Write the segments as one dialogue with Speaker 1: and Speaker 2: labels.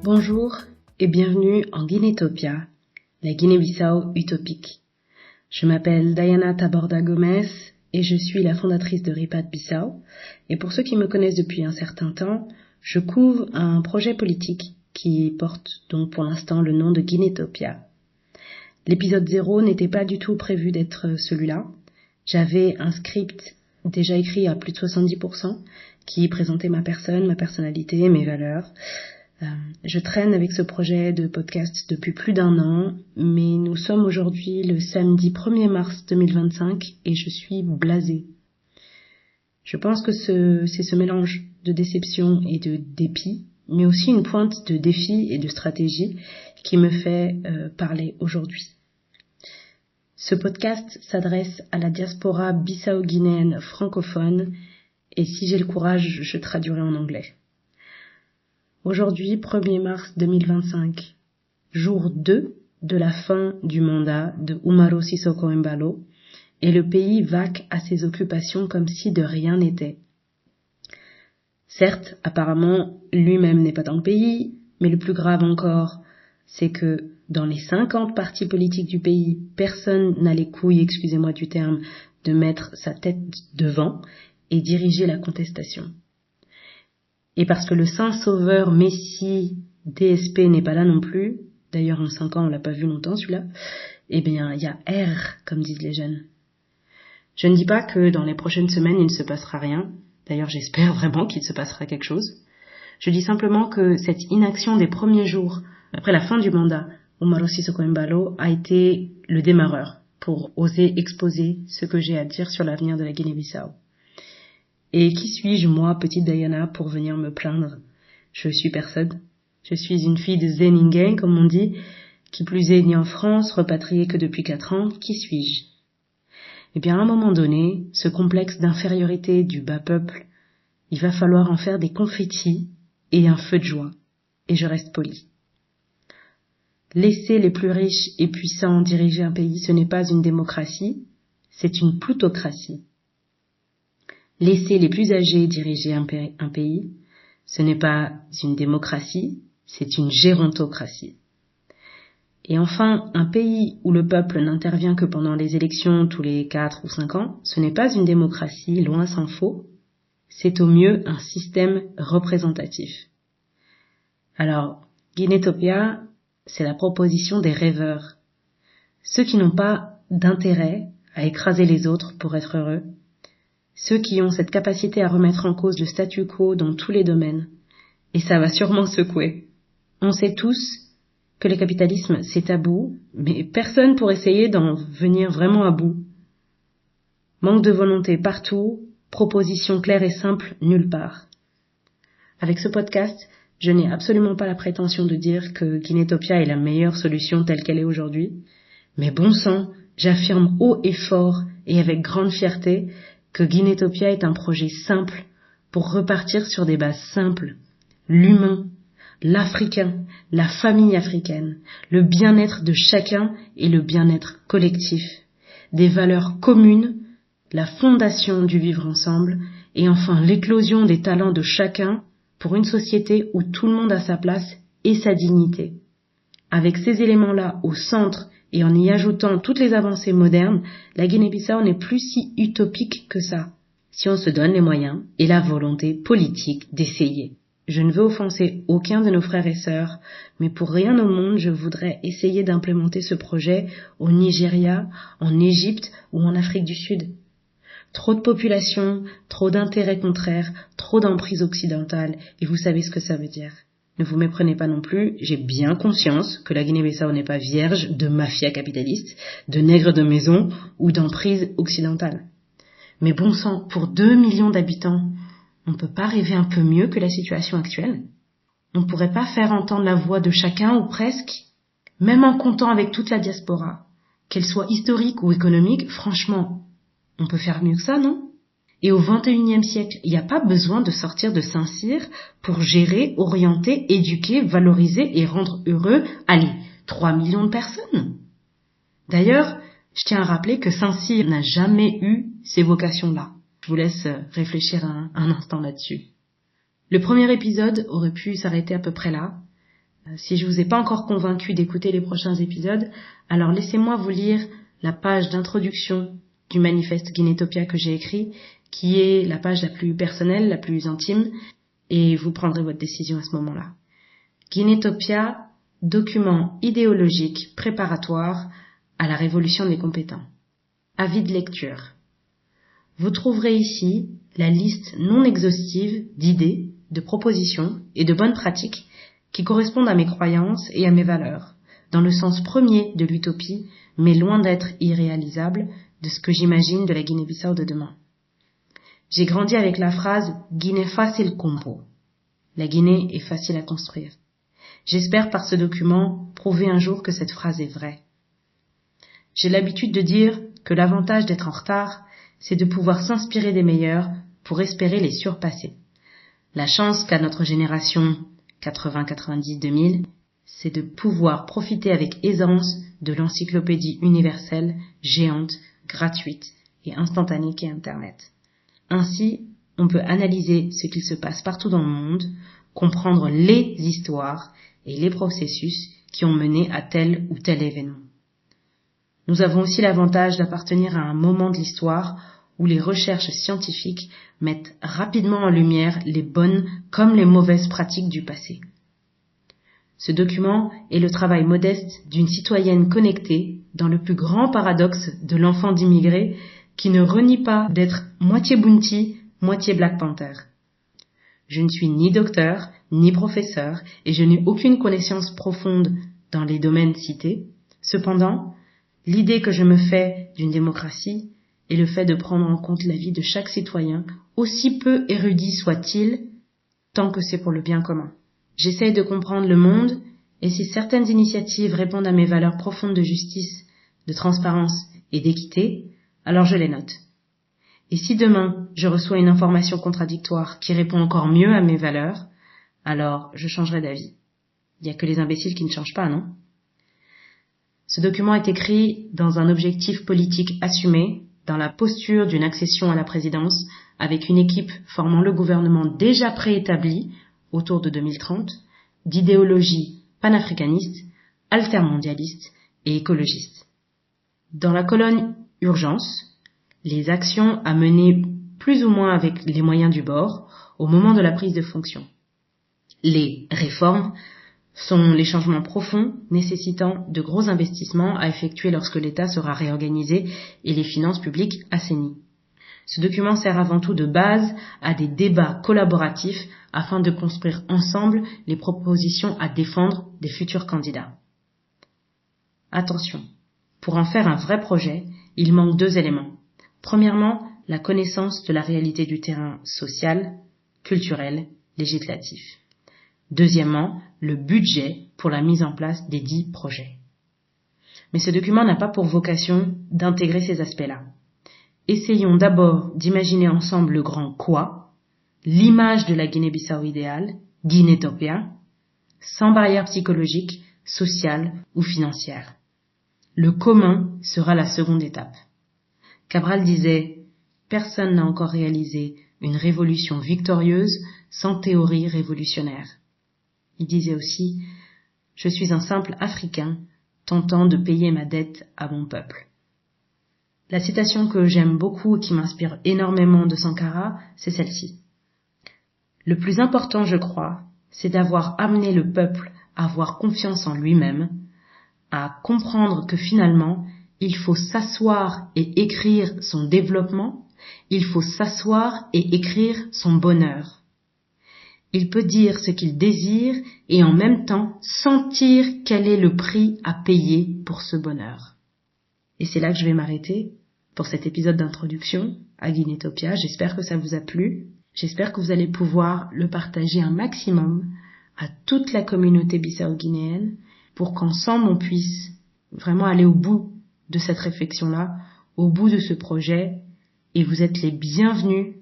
Speaker 1: Bonjour et bienvenue en Guinétopia, la Guinée-Bissau utopique. Je m'appelle Diana Taborda Gomez et je suis la fondatrice de RIPAD Bissau. Et pour ceux qui me connaissent depuis un certain temps, je couvre un projet politique qui porte donc pour l'instant le nom de Guinétopia. L'épisode 0 n'était pas du tout prévu d'être celui-là. J'avais un script déjà écrit à plus de 70% qui présentait ma personne, ma personnalité, mes valeurs. Je traîne avec ce projet de podcast depuis plus d'1 an, mais nous sommes aujourd'hui le samedi 1er mars 2025 et je suis blasée. Je pense que c'est ce mélange de déception et de dépit, mais aussi une pointe de défi et de stratégie qui me fait parler aujourd'hui. Ce podcast s'adresse à la diaspora bissau-guinéenne francophone et si j'ai le courage, je traduirai en anglais. Aujourd'hui, 1er mars 2025, jour 2 de la fin du mandat de Umaro Sissoco Embalo, et le pays vaque à ses occupations comme si de rien n'était. Certes, apparemment, lui-même n'est pas dans le pays, mais le plus grave encore, c'est que dans les 50 partis politiques du pays, personne n'a les couilles, excusez-moi du terme, de mettre sa tête devant et diriger la contestation. Et parce que le saint sauveur Messie DSP n'est pas là non plus, d'ailleurs en 5 ans on l'a pas vu longtemps celui-là, eh bien il y a R comme disent les jeunes. Je ne dis pas que dans les prochaines semaines il ne se passera rien, d'ailleurs j'espère vraiment qu'il se passera quelque chose. Je dis simplement que cette inaction des premiers jours après la fin du mandat, Umaro Sissoco Embalo a été le démarreur pour oser exposer ce que j'ai à dire sur l'avenir de la Guinée-Bissau. Et qui suis-je, moi, petite Diana, pour venir me plaindre? Je suis personne. Je suis une fille de Zéningué, comme on dit, qui plus est née en France, repatriée que depuis 4 ans. Qui suis-je? Eh bien, à un moment donné, ce complexe d'infériorité du bas peuple, il va falloir en faire des confettis et un feu de joie. Et je reste polie. Laisser les plus riches et puissants diriger un pays, ce n'est pas une démocratie, c'est une plutocratie. Laisser les plus âgés diriger un pays, ce n'est pas une démocratie, c'est une gérontocratie. Et enfin, un pays où le peuple n'intervient que pendant les élections tous les 4 ou 5 ans, ce n'est pas une démocratie, loin s'en faut, c'est au mieux un système représentatif. Alors, Guinétopia, c'est la proposition des rêveurs. Ceux qui n'ont pas d'intérêt à écraser les autres pour être heureux, ceux qui ont cette capacité à remettre en cause le statu quo dans tous les domaines. Et ça va sûrement secouer. On sait tous que le capitalisme, c'est tabou, mais personne pour essayer d'en venir vraiment à bout. Manque de volonté partout, proposition claire et simple nulle part. Avec ce podcast, je n'ai absolument pas la prétention de dire que Guinétopia est la meilleure solution telle qu'elle est aujourd'hui, mais bon sang, j'affirme haut et fort et avec grande fierté que Guinétopia est un projet simple pour repartir sur des bases simples. L'humain, l'Africain, la famille africaine, le bien-être de chacun et le bien-être collectif. Des valeurs communes, la fondation du vivre ensemble et enfin l'éclosion des talents de chacun pour une société où tout le monde a sa place et sa dignité. Avec ces éléments-là au centre et en y ajoutant toutes les avancées modernes, la Guinée-Bissau n'est plus si utopique que ça, si on se donne les moyens et la volonté politique d'essayer. Je ne veux offenser aucun de nos frères et sœurs, mais pour rien au monde je voudrais essayer d'implémenter ce projet au Nigeria, en Égypte ou en Afrique du Sud. Trop de population, trop d'intérêts contraires, trop d'emprise occidentale, et vous savez ce que ça veut dire. Ne vous méprenez pas non plus, j'ai bien conscience que la Guinée-Bissau n'est pas vierge de mafia capitaliste, de nègres de maison ou d'emprise occidentale. Mais bon sang, pour 2 millions d'habitants, on ne peut pas rêver un peu mieux que la situation actuelle? On ne pourrait pas faire entendre la voix de chacun ou presque? Même en comptant avec toute la diaspora, qu'elle soit historique ou économique, franchement, on peut faire mieux que ça, non? Et au XXIe siècle, il n'y a pas besoin de sortir de Saint-Cyr pour gérer, orienter, éduquer, valoriser et rendre heureux, 3 millions de personnes. D'ailleurs, je tiens à rappeler que Saint-Cyr n'a jamais eu ces vocations-là. Je vous laisse réfléchir un instant là-dessus. Le premier épisode aurait pu s'arrêter à peu près là. Si je vous ai pas encore convaincu d'écouter les prochains épisodes, alors laissez-moi vous lire la page d'introduction du manifeste Guinétopia que j'ai écrit, qui est la page la plus personnelle, la plus intime, et vous prendrez votre décision à ce moment-là. Guinétopia, document idéologique préparatoire à la révolution des compétents. Avis de lecture. Vous trouverez ici la liste non exhaustive d'idées, de propositions et de bonnes pratiques qui correspondent à mes croyances et à mes valeurs, dans le sens premier de l'utopie, mais loin d'être irréalisable de ce que j'imagine de la Guinée-Bissau de demain. J'ai grandi avec la phrase « Guinée facile compo ». La Guinée est facile à construire. J'espère par ce document prouver un jour que cette phrase est vraie. J'ai l'habitude de dire que l'avantage d'être en retard, c'est de pouvoir s'inspirer des meilleurs pour espérer les surpasser. La chance qu'a notre génération 80, 90, 2000, c'est de pouvoir profiter avec aisance de l'encyclopédie universelle, géante, gratuite et instantanée qu'est Internet. Ainsi, on peut analyser ce qu'il se passe partout dans le monde, comprendre les histoires et les processus qui ont mené à tel ou tel événement. Nous avons aussi l'avantage d'appartenir à un moment de l'histoire où les recherches scientifiques mettent rapidement en lumière les bonnes comme les mauvaises pratiques du passé. Ce document est le travail modeste d'une citoyenne connectée dans le plus grand paradoxe de l'enfant d'immigré qui ne renie pas d'être moitié Bounty, moitié Black Panther. Je ne suis ni docteur, ni professeur, et je n'ai aucune connaissance profonde dans les domaines cités. Cependant, l'idée que je me fais d'une démocratie est le fait de prendre en compte la vie de chaque citoyen, aussi peu érudit soit-il, tant que c'est pour le bien commun. J'essaye de comprendre le monde, et si certaines initiatives répondent à mes valeurs profondes de justice, de transparence et d'équité, alors je les note. Et si demain, je reçois une information contradictoire qui répond encore mieux à mes valeurs, alors je changerai d'avis. Il n'y a que les imbéciles qui ne changent pas, non ? Ce document est écrit dans un objectif politique assumé, dans la posture d'une accession à la présidence, avec une équipe formant le gouvernement déjà préétabli, autour de 2030, d'idéologie panafricaniste, altermondialiste et écologiste. Dans la colonne « Urgence », les actions à mener plus ou moins avec les moyens du bord au moment de la prise de fonction. Les réformes sont les changements profonds nécessitant de gros investissements à effectuer lorsque l'État sera réorganisé et les finances publiques assainies. Ce document sert avant tout de base à des débats collaboratifs afin de construire ensemble les propositions à défendre des futurs candidats. Attention, pour en faire un vrai projet, il manque 2 éléments. Premièrement, la connaissance de la réalité du terrain social, culturel, législatif. Deuxièmement, le budget pour la mise en place des 10 projets. Mais ce document n'a pas pour vocation d'intégrer ces aspects-là. Essayons d'abord d'imaginer ensemble le grand quoi, l'image de la Guinée-Bissau idéale, Guinétopia, sans barrière psychologique, sociale ou financière. Le commun sera la seconde étape. Cabral disait « Personne n'a encore réalisé une révolution victorieuse sans théorie révolutionnaire ». Il disait aussi « Je suis un simple Africain tentant de payer ma dette à mon peuple ». La citation que j'aime beaucoup et qui m'inspire énormément de Sankara, c'est celle-ci. « Le plus important, je crois, c'est d'avoir amené le peuple à avoir confiance en lui-même, à comprendre que finalement, il faut s'asseoir et écrire son développement, il faut s'asseoir et écrire son bonheur. Il peut dire ce qu'il désire et en même temps sentir quel est le prix à payer pour ce bonheur. » Et c'est là que je vais m'arrêter pour cet épisode d'introduction à Guinétopia. J'espère que ça vous a plu. J'espère que vous allez pouvoir le partager un maximum à toute la communauté bissau-guinéenne pour qu'ensemble on puisse vraiment aller au bout de cette réflexion-là, au bout de ce projet et vous êtes les bienvenus.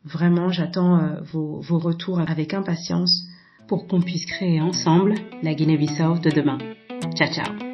Speaker 1: Vraiment, j'attends vos retours avec impatience pour qu'on puisse créer ensemble la Guinée-Bissau de demain. Ciao, ciao.